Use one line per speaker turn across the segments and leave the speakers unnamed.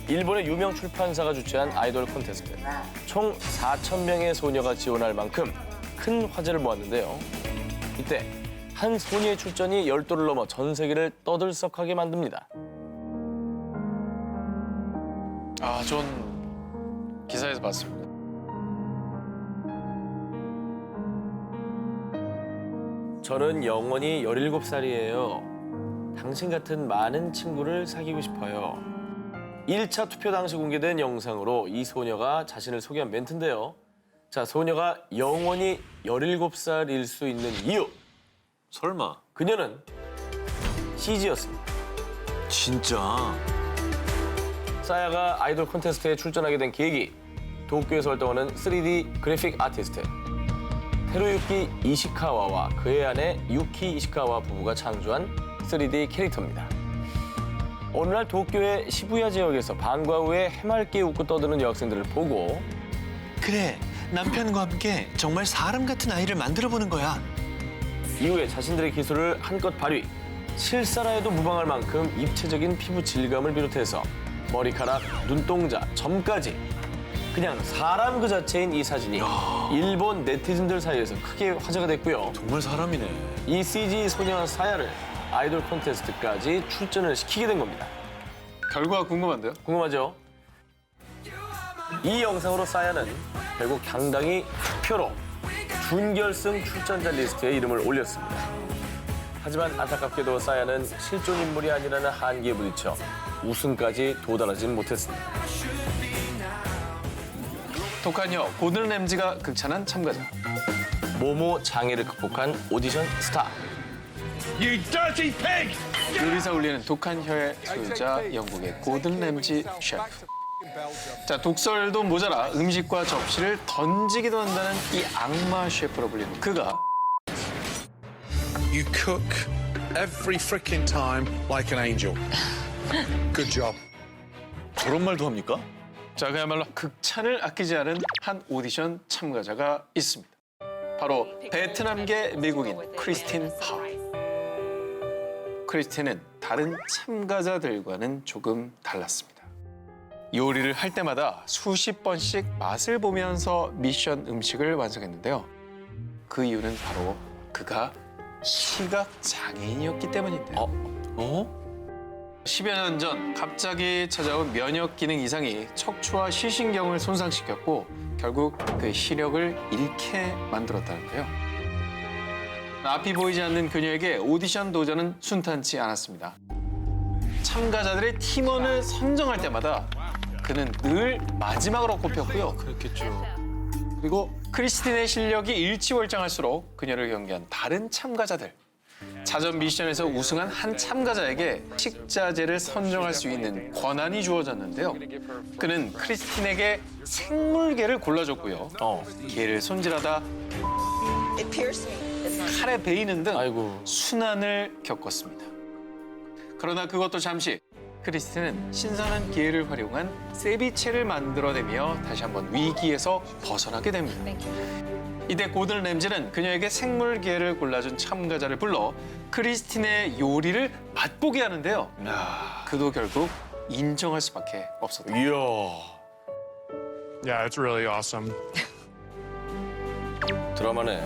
일본의 유명 출판사가 주최한 아이돌 콘테스트. 총 4,000명의 소녀가 지원할 만큼 큰 화제를 모았는데요. 이때 한 소녀의 출전이 열도를 넘어 전 세계를 떠들썩하게 만듭니다.
전 기사에서 봤습니다.
저는 영원히 17살이에요. 당신 같은 많은 친구를 사귀고 싶어요. 1차 투표 당시 공개된 영상으로 이 소녀가 자신을 소개한 멘트인데요. 자, 소녀가 영원히 17살일 수 있는 이유.
설마.
그녀는 CG였습니다.
진짜?
사야가 아이돌 콘테스트에 출전하게 된 계기. 도쿄에서 활동하는 3D 그래픽 아티스트 테루유키 이시카와와 그의 아내 유키 이시카와 부부가 창조한 3D 캐릭터입니다. 어느 날 도쿄의 시부야 지역에서 방과 후에 해맑게 웃고 떠드는 여학생들을 보고
그래, 남편과 함께 정말 사람 같은 아이를 만들어보는 거야.
이후에 자신들의 기술을 한껏 발휘, 실사라에도 무방할 만큼 입체적인 피부 질감을 비롯해서 머리카락, 눈동자, 점까지 그냥 사람 그 자체인 이 사진이 일본 네티즌들 사이에서 크게 화제가 됐고요.
정말 사람이네.
이 CG 소녀 사야를 아이돌 콘테스트까지 출전을 시키게 된 겁니다.
결과가 궁금한데요?
궁금하죠? 이 영상으로 사야는 결국 당당히 투표로 준결승 출전자 리스트에 이름을 올렸습니다. 하지만 안타깝게도 사야는 실존 인물이 아니라는 한계에 부딪혀 우승까지 도달하진 못했습니다.
독한 혀 고든 램지가 극찬한 참가자.
모모 장애를 극복한 오디션 스타.
You dirty pig!
요리사 울리는 독한 혀의 소유자 영국의 고든 램지 셰프. 자, 독설도 모자라 음식과 접시를 던지기도 한다는 이 악마 셰프로 불리는 그가
You cook every freaking time like an angel. Good job.
저런 말도 합니까?
자, 그야말로 극찬을 아끼지 않은 한 오디션 참가자가 있습니다. 바로 베트남계 미국인 크리스틴 파. 크리스틴은 다른 참가자들과는 조금 달랐습니다. 요리를 할 때마다 수십 번씩 맛을 보면서 미션 음식을 완성했는데요. 그 이유는 바로 그가 시각 장애인이었기 때문인데요. 10여 년 전 갑자기 찾아온 면역 기능 이상이 척추와 시신경을 손상시켰고 결국 그 시력을 잃게 만들었다는데요. 앞이 보이지 않는 그녀에게 오디션 도전은 순탄치 않았습니다. 참가자들의 팀원을 선정할 때마다 그는 늘 마지막으로 꼽혔고요.
그렇겠죠.
그리고 크리스틴의 실력이 일취월장할수록 그녀를 경기한 다른 참가자들. 자전 미션에서 우승한 한 참가자에게 식자재를 선정할 수 있는 권한이 주어졌는데요. 그는 크리스틴에게 생물개를 골라줬고요. 개를 손질하다 칼에 베이는 등
아이고.
순환을 겪었습니다. 그러나 그것도 잠시 크리스틴은 신선한 기회를 활용한 세비체를 만들어내며 다시 한번 위기에서 벗어나게 됩니다. 이때 고든 램지는 그녀에게 생물계를 골라준 참가자를 불러 크리스틴의 요리를 맛보게 하는데요. 그도 결국 인정할 수밖에 없었다.
이야.
Yeah, it's really awesome.
드라마네.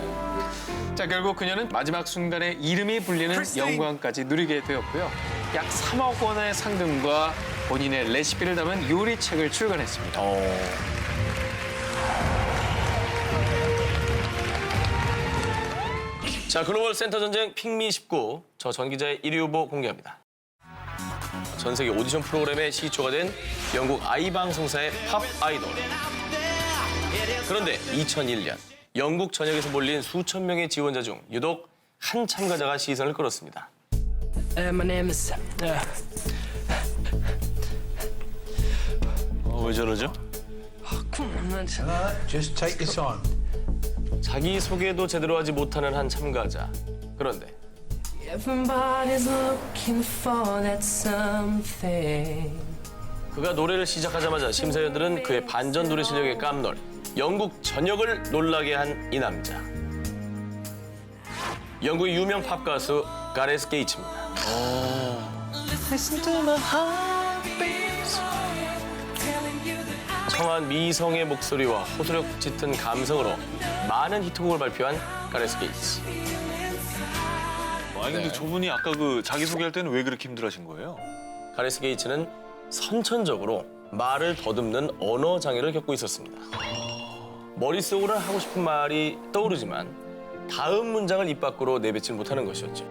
자, 결국 그녀는 마지막 순간에 이름이 불리는 영광까지 누리게 되었고요. 약 3억 원의 상금과 본인의 레시피를 담은 요리책을 출간했습니다.
자, 글로벌 센터 전쟁 핑미 19. 저 전 기자의 1위 후보 공개합니다. 전 세계 오디션 프로그램의 시초가 된 영국 아이 방송사의 팝 아이돌. 그런데 2001년 영국 전역에서 몰린 수천 명의 지원자 중 유독 한 참가자가 시선을 끌었습니다.
My name is.
왜 저러죠?
Just take your time.
자기 소개도 제대로 하지 못하는 한 참가자. 그런데
Everybody's looking for that something.
그가 노래를 시작하자마자 심사위원들은 그의 반전 노래 실력에 깜놀. 영국 전역을 놀라게 한 이 남자. 영국의 유명 팝 가수 가레스 게이츠입니다. 청한 미성의 목소리와 호소력 짙은 감성으로 많은 히트곡을 발표한 가레스 게이츠.
아니 근데 저분이 아까 그 자기소개할 때는 왜 그렇게 힘들어하신 거예요?
가레스 게이츠는 선천적으로 말을 더듬는 언어 장애를 겪고 있었습니다. 머릿속으로는 하고 싶은 말이 떠오르지만 다음 문장을 입 밖으로 내뱉지 못하는 것이었죠.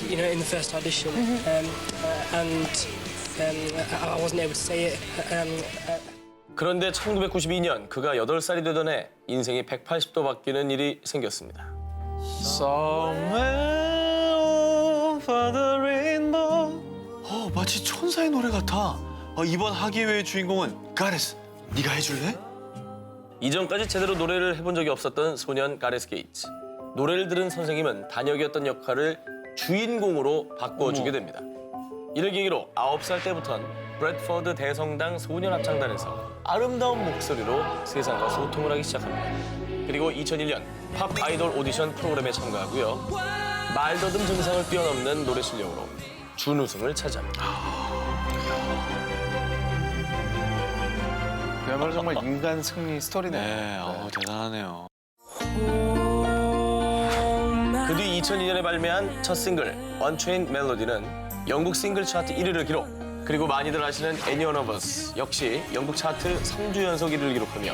You know, in the first audition, and I wasn't able to say it.
그런데 1992년 그가 8살이 되던 해 인생이 180도 바뀌는 일이 생겼습니다.
마치 천사의 노래 같아. 이번 학예회의 주인공은 가레스. 네가 해줄래?
이전까지 제대로 노래를 해본 적이 없었던 소년 가레스 게이츠. 노래를 들은 선생님은 단역이었던 역할을 주인공으로 바꿔주게 됩니다. 이를 계기로 9살 때부터는 브래드퍼드 대성당 소년 합창단에서 아름다운 목소리로 세상과 소통을 하기 시작합니다. 그리고 2001년 팝 아이돌 오디션 프로그램에 참가하고요. 말더듬 증상을 뛰어넘는 노래 실력으로 준우승을 차지합니다.
그야말로 정말 인간 승리 스토리네요.
네, 대단하네요.
그 뒤 2002년에 발매한 첫 싱글 Unchained Melody는 영국 싱글 차트 1위를 기록. 그리고 많이들 아시는 Any One of Us 역시 영국 차트 3주 연속 1위를 기록하며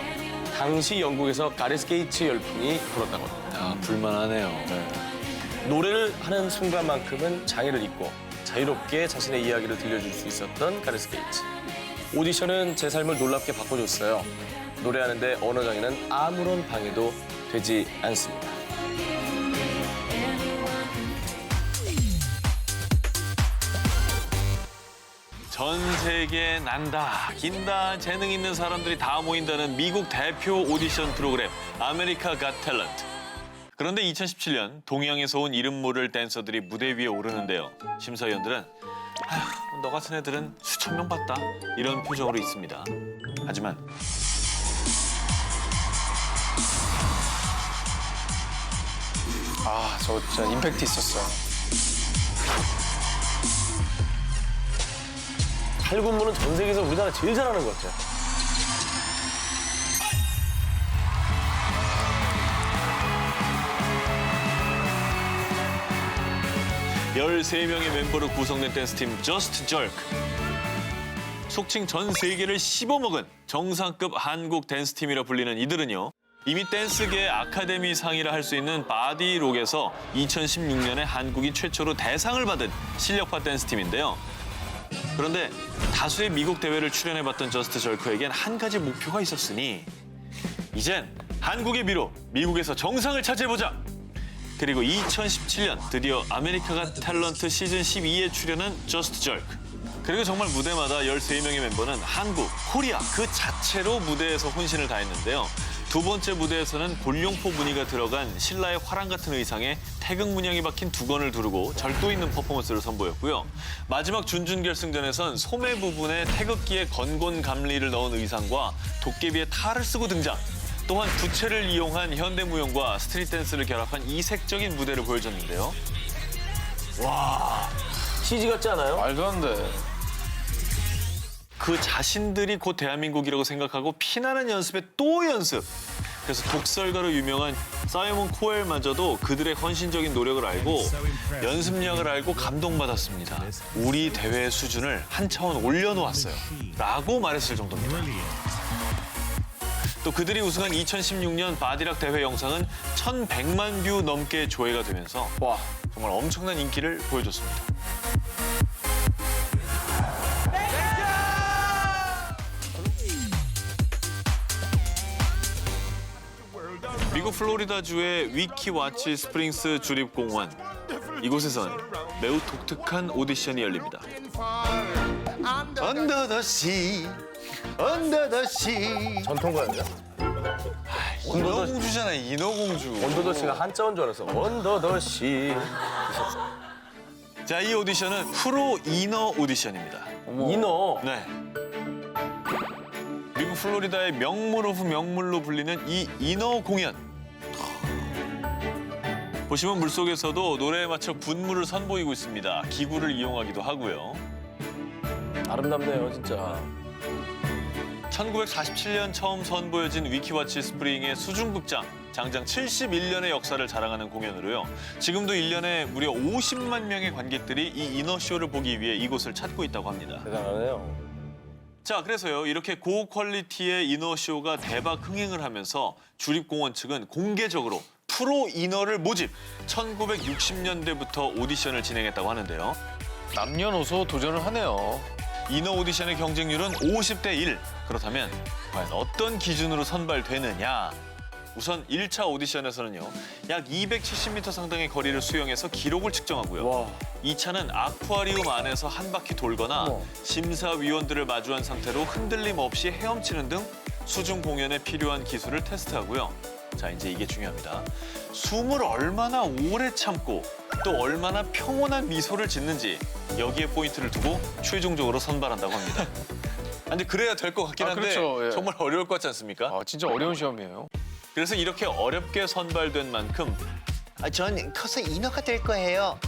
당시 영국에서 가레스 게이츠 열풍이 불었다고 합니다.
불만하네요.
노래를 하는 순간만큼은 장애를 잊고 자유롭게 자신의 이야기를 들려줄 수 있었던 가레스 게이츠. 오디션은 제 삶을 놀랍게 바꿔줬어요. 노래하는데 언어 장애는 아무런 방해도 되지 않습니다.
전 세계에 난다, 긴다, 재능 있는 사람들이 다 모인다는 미국 대표 오디션 프로그램 아메리카 갓 탤런트. 그런데 2017년 동양에서 온 이름 모를 댄서들이 무대 위에 오르는데요. 심사위원들은 아휴, 너 같은 애들은 수천 명 봤다 이런 표정으로 있습니다. 하지만
저 진짜 임팩트 있었어요.
칼군무는 전 세계에서 우리나라 제일 잘하는 것 같아요.
열세 명의 멤버로 구성된 댄스팀 저스트 절크. 속칭 전 세계를 씹어먹은 정상급 한국 댄스팀이라 불리는 이들은요. 이미 댄스계의 아카데미 상이라 할 수 있는 바디록에서 2016년에 한국이 최초로 대상을 받은 실력파 댄스팀인데요. 그런데 다수의 미국 대회를 출연해봤던 저스트 절크에겐 한 가지 목표가 있었으니 이젠 한국의 미로 미국에서 정상을 차지해보자. 그리고 2017년 드디어 아메리카가 탤런트 시즌 12에 출연한 저스트 절크. 그리고 정말 무대마다 13명의 멤버는 한국, 코리아 그 자체로 무대에서 혼신을 다했는데요. 두 번째 무대에서는 골룡포 무늬가 들어간 신라의 화랑 같은 의상에 태극 문양이 박힌 두건을 두르고 절도 있는 퍼포먼스를 선보였고요. 마지막 준준결승전에선 소매 부분에 태극기에 건곤 감리를 넣은 의상과 도깨비의 탈을 쓰고 등장. 또한 부채를 이용한 현대무용과 스트릿 댄스를 결합한 이색적인 무대를 보여줬는데요.
와, CG 같지 않아요?
말도 안 돼.
그 자신들이 곧 대한민국이라고 생각하고 피나는 연습에 또 연습. 그래서 독설가로 유명한 사이먼 코엘마저도 그들의 헌신적인 노력을 알고 연습량을 알고 감동받았습니다. 우리 대회의 수준을 한 차원 올려놓았어요. 라고 말했을 정도입니다. 또 그들이 우승한 2016년 바디락 대회 영상은 1,100만 뷰 넘게 조회가 되면서 와 정말 엄청난 인기를 보여줬습니다. 미국 플로리다주의 위키와치 스프링스 주립공원. 이곳에선 매우 독특한 오디션이 열립니다.
Under the sea, under the sea.
전통가요인가?
인어공주잖아, 인어공주.
원더더씨가 한자어인 줄 알았어. 원더더씨.
자, 이 오디션은 프로 이너 오디션입니다.
인어.
네. 미국 플로리다의 명물 오브 명물로 불리는 이 이너 공연. 보시면 물속에서도 노래에 맞춰 분무를 선보이고 있습니다. 기구를 이용하기도 하고요.
아름답네요, 진짜.
1947년 처음 선보여진 위키와치 스프링의 수중극장, 장장 71년의 역사를 자랑하는 공연으로요. 지금도 1년에 무려 50만 명의 관객들이 이 이너쇼를 보기 위해 이곳을 찾고 있다고 합니다.
대단하네요.
자, 그래서요. 이렇게 고퀄리티의 이너쇼가 대박 흥행을 하면서 주립공원 측은 공개적으로 프로 이너를 모집, 1960년대부터 오디션을 진행했다고 하는데요.
남녀노소 도전을 하네요.
이너 오디션의 경쟁률은 50대 1. 그렇다면 과연 어떤 기준으로 선발되느냐? 우선 1차 오디션에서는요. 약 270m 상당의 거리를 수영해서 기록을 측정하고요.
와.
2차는 아쿠아리움 안에서 한 바퀴 돌거나 심사위원들을 마주한 상태로 흔들림 없이 헤엄치는 등 수중 공연에 필요한 기술을 테스트하고요. 자, 이제 이게 중요합니다. 숨을 얼마나 오래 참고 또 얼마나 평온한 미소를 짓는지 여기에 포인트를 두고 최종적으로 선발한다고 합니다. 근데 그래야 될 것 같긴 한데
그렇죠, 예.
정말 어려울 것 같지 않습니까?
진짜 어려운 시험이에요.
그래서 이렇게 어렵게 선발된 만큼
전 커서 인어가 될 거예요.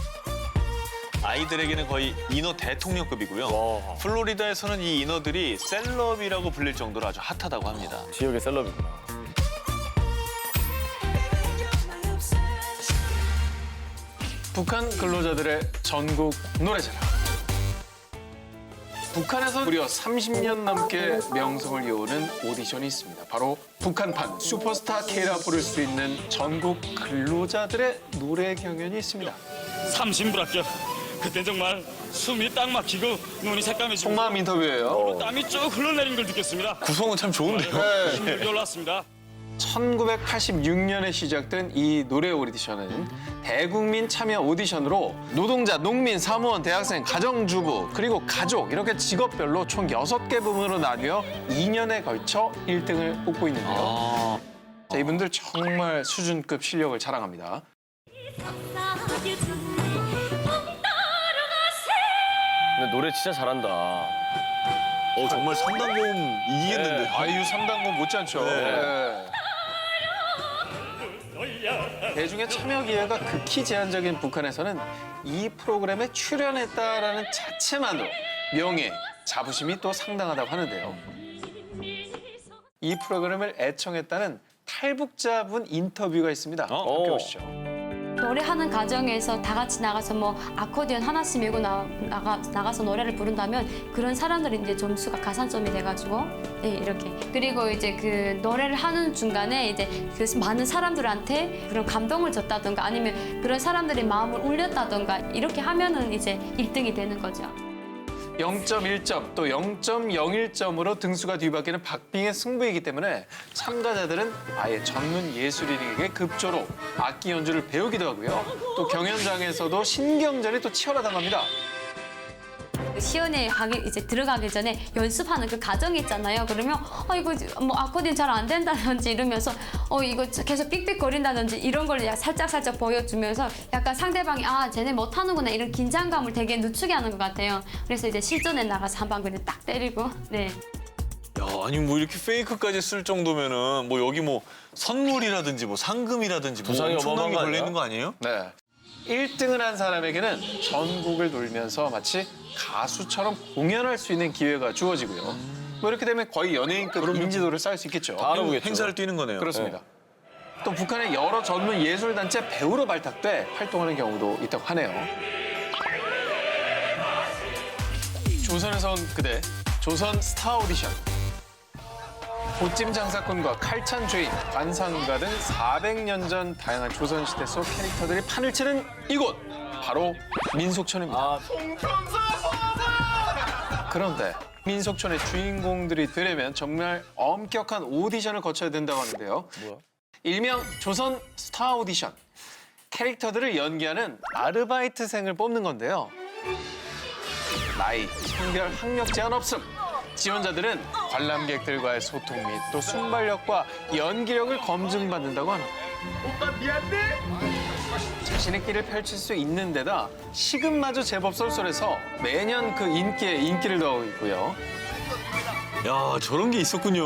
아이들에게는 거의 인어 대통령급이고요. 플로리다에서는 이 인어들이 셀럽이라고 불릴 정도로 아주 핫하다고 합니다.
지역의 셀럽이구나.
북한 근로자들의 전국 노래자랑. 북한에서 무려 30년 넘게 명성을 이어오는 오디션이 있습니다. 바로 북한판 슈퍼스타 K라 부를 수 있는 전국 근로자들의 노래 경연이 있습니다.
삼신불합격. 그때 정말 숨이 딱 막히고 눈이 새까매지고
속마음 인터뷰예요.
땀이 쭉 흘러내린 걸 느꼈습니다.
구성은 참 좋은데요.
힘들게 올랐습니다.
1986년에 시작된 이 노래 오디션은 대국민 참여 오디션으로 노동자, 농민, 사무원, 대학생, 가정주부, 그리고 가족 이렇게 직업별로 총 6개 부문으로 나뉘어 2년에 걸쳐 1등을 뽑고 있는데요. 자, 이분들 정말 수준급 실력을 자랑합니다.
근데 노래 진짜 잘한다.
정말 상당고음 이기겠는데.
아이유 3단공 못지않죠. 네. 대중의 참여 기회가 극히 제한적인 북한에서는 이 프로그램에 출연했다라는 자체만으로 명예, 자부심이 또 상당하다고 하는데요. 이 프로그램을 애청했다는 탈북자분 인터뷰가 있습니다. 함께 보시죠.
노래하는 과정에서 다 같이 나가서 뭐 아코디언 하나씩 메고 나가서 노래를 부른다면 그런 사람들은 이제 점수가 가산점이 돼가지고 네, 이렇게 그리고 이제 그 노래를 하는 중간에 이제 그 많은 사람들한테 그런 감동을 줬다던가 아니면 그런 사람들의 마음을 울렸다던가 이렇게 하면은 이제 1등이 되는 거죠.
0.1점 또 0.01점으로 등수가 뒤바뀌는 박빙의 승부이기 때문에 참가자들은 아예 전문 예술인에게 급조로 악기 연주를 배우기도 하고요. 또 경연장에서도 신경전이 또 치열하다고 합니다.
시연회 이제 들어가기 전에 연습하는 그 과정이 있잖아요. 그러면 이거 뭐 아코디언 잘 안 된다든지 이러면서 이거 계속 삑삑거린다든지 이런 걸 살짝 보여주면서 약간 상대방이 쟤네 못하는구나 이런 긴장감을 되게 늦추게 하는 것 같아요. 그래서 이제 실전에 나가서 한 방 그냥 딱 때리고 네.
야, 아니 뭐 이렇게 페이크까지 쓸 정도면은 뭐 여기 뭐 선물이라든지 뭐 상금이라든지 뭐
부상이
엄청나게
어마어마한 거
걸려 있는
아니야?
거 아니에요?
네. 1등을 한 사람에게는 전국을 돌면서 마치 가수처럼 공연할 수 있는 기회가 주어지고요. 뭐 이렇게 되면 거의 연예인급 인지도를 쌓을 수 있겠죠.
다 알아보겠죠.
행사를 뛰는 거네요.
그렇습니다. 또 북한의 여러 전문 예술단체 배우로 발탁돼 활동하는 경우도 있다고 하네요. 조선에서 온 그대, 조선 스타 오디션. 보찜 장사꾼과 칼찬 죄인, 관상가 등 400년 전 다양한 조선시대 속 캐릭터들이 판을 치는 이곳! 바로 민속촌입니다. 그런데 민속촌의 주인공들이 되려면 정말 엄격한 오디션을 거쳐야 된다고 하는데요.
뭐야?
일명 조선 스타 오디션. 캐릭터들을 연기하는 아르바이트생을 뽑는 건데요. 나이, 성별, 학력 제한 없음. 지원자들은 관람객들과의 소통 및 또 순발력과 연기력을 검증받는다고 합니다. 오빠 미안해. 자신의 길을 펼칠 수 있는 데다 시급마저 제법 쏠쏠해서 매년 그 인기에 인기를 더하고 있고요.
야, 저런 게 있었군요.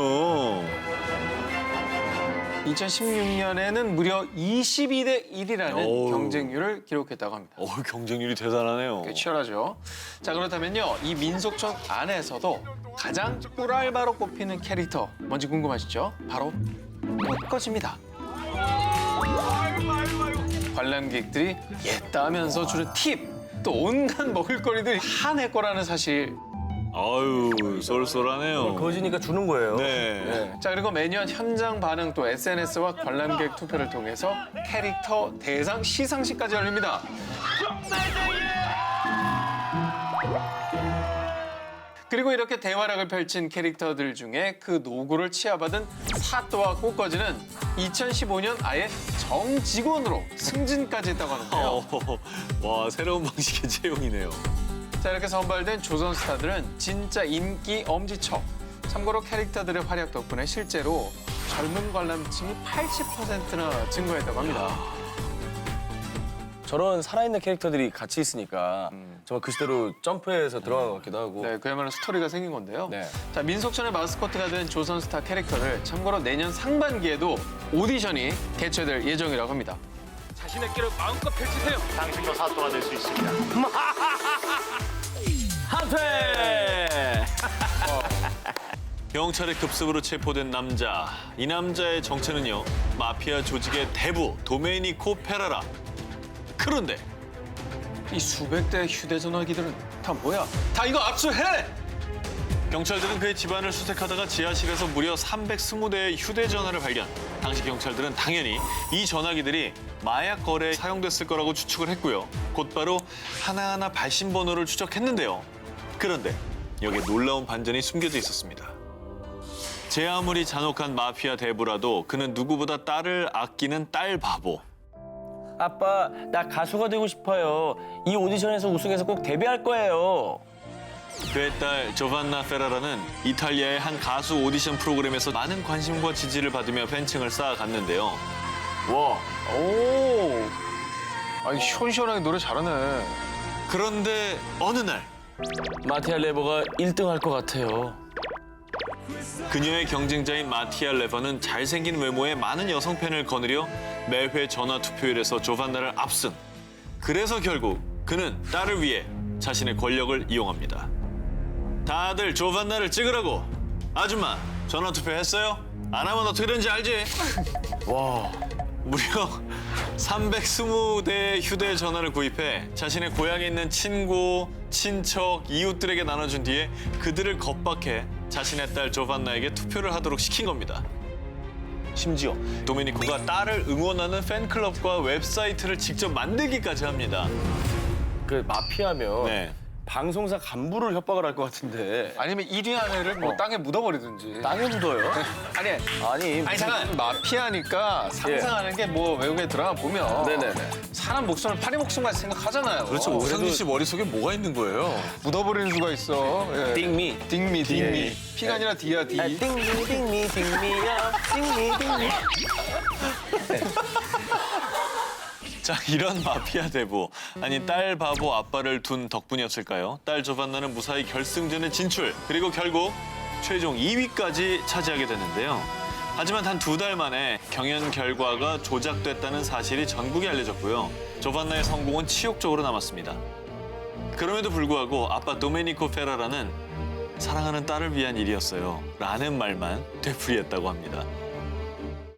2016년에는 무려 22대 1이라는
어우.
경쟁률을 기록했다고 합니다.
경쟁률이 대단하네요.
꽤 치열하죠. 자, 그렇다면요. 이 민속촌 안에서도 가장 꿀알바로 꼽히는 캐릭터 뭔지 궁금하시죠? 바로 꽃거지입니다. 관람객들이 옛다면서 주는 팁, 또 온갖 먹을거리들이 한 해 거라는 사실.
아유, 쏠쏠하네요.
거지니까 주는 거예요.
네.
자, 그리고 매년 현장 반응 또 SNS와 관람객 투표를 통해서 캐릭터 대상 시상식까지 열립니다. 그리고 이렇게 대활약을 펼친 캐릭터들 중에 그 노고를 치아받은 사또와 꽃거지는 2015년 아예 정직원으로 승진까지 했다고 하는데요.
와, 새로운 방식의 채용이네요.
자, 이렇게 선발된 조선 스타들은 진짜 인기 엄지척. 참고로 캐릭터들의 활약 덕분에 실제로 젊은 관람층이 80%나 증가했다고 합니다.
저런 살아있는 캐릭터들이 같이 있으니까 정말 그 시대로 점프해서 들어간 것 같기도 하고.
네, 그야말로 스토리가 생긴 건데요.
네.
자, 민속촌의 마스코트가 된 조선 스타 캐릭터를 참고로 내년 상반기에도 오디션이 개최될 예정이라고 합니다.
자신의 끼를 마음껏 펼치세요. 당신도 사또가 될 수 있습니다.
한패!
경찰의 급습으로 체포된 남자. 이 남자의 정체는요. 마피아 조직의 대부 도메니코 페라라. 그런데
이 수백 대의 휴대전화기들은 다 뭐야? 다 이거 압수해!
경찰들은 그의 집안을 수색하다가 지하실에서 무려 320대의 휴대전화를 발견. 당시 경찰들은 당연히 이 전화기들이 마약 거래에 사용됐을 거라고 추측을 했고요. 곧바로 하나하나 발신번호를 추적했는데요. 그런데 여기에 놀라운 반전이 숨겨져 있었습니다. 제 아무리 잔혹한 마피아 대부라도 그는 누구보다 딸을 아끼는 딸 바보.
아빠, 나 가수가 되고 싶어요. 이 오디션에서 우승해서 꼭 데뷔할 거예요.
그의 딸 조반나 페라라는 이탈리아의 한 가수 오디션 프로그램에서 많은 관심과 지지를 받으며 팬층을 쌓아갔는데요.
와,
오! 아니, 시원시원하게 노래 잘하네.
그런데 어느 날
마티아 레버가 1등 할 것 같아요.
그녀의 경쟁자인 마티아 레버는 잘생긴 외모에 많은 여성 팬을 거느려 매회 전화 투표율에서 조반나를 압승. 그래서 결국 그는 딸을 위해 자신의 권력을 이용합니다. 다들 조반나를 찍으라고. 아줌마, 전화 투표했어요? 안 하면 어떻게 되는지 알지?
와,
무려 320대의 휴대전화를 구입해 자신의 고향에 있는 친구, 친척, 이웃들에게 나눠준 뒤에 그들을 겁박해 자신의 딸 조반나에게 투표를 하도록 시킨 겁니다. 심지어 도메니코가 딸을 응원하는 팬클럽과 웹사이트를 직접 만들기까지 합니다.
그 마피아면
네.
방송사 간부를 협박을 할 것 같은데
아니면 1위 안에를 뭐 땅에 묻어버리든지.
땅에 묻어요?
아니,
아니,
잠깐. 마피아니까 상상하는 게 뭐 외국에 드라마 보면
네네네.
사람 목숨을 파리 목숨같이 생각하잖아요.
그렇죠. 오상진 씨 머릿속에 뭐가 있는 거예요?
묻어버리는 수가 있어. 예.
띵미.
딩미. 피가 아니라 D야, D.
띵미, 띵미야, 띵미.
자, 이런 마피아 대부. 아니, 딸 바보 아빠를 둔 덕분이었을까요? 딸 조반나는 무사히 결승전에 진출. 그리고 결국 최종 2위까지 차지하게 됐는데요. 하지만 단 2달 만에 경연 결과가 조작됐다는 사실이 전국에 알려졌고요. 조반나의 성공은 치욕적으로 남았습니다. 그럼에도 불구하고 아빠 도메니코 페라라는 사랑하는 딸을 위한 일이었어요. 라는 말만 되풀이했다고 합니다.